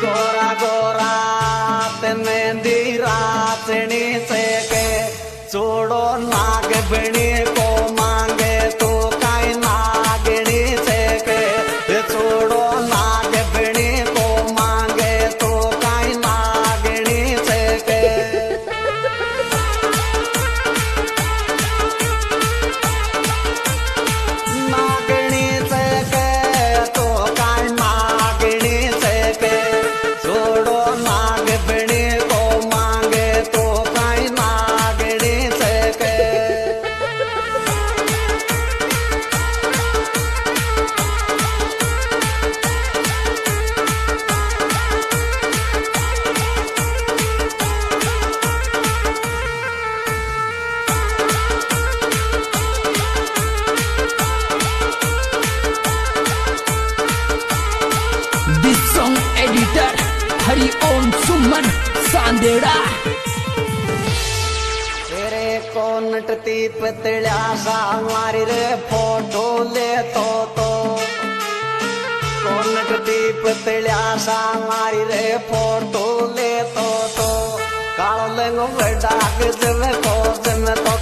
गोरा गोरा मेहंदी रातनी से के छोड़ो नाग बनी को मांगे तो काई नागनी से के छोड़ो नाग बनी को मांगे तो काई नागनी से के नागनी से के तो काई नागनी से के छोड़ो नाग बनी को मांगे तो काई नागनी से के This song editor Hari Om Suman Sandera. तेरे को नटती पतला सा हमारी रे फोटो ले तो को नटती पतला सा हमारी रे फोटो ले तो कालो लेंगो बेटा के जमे को जमे तो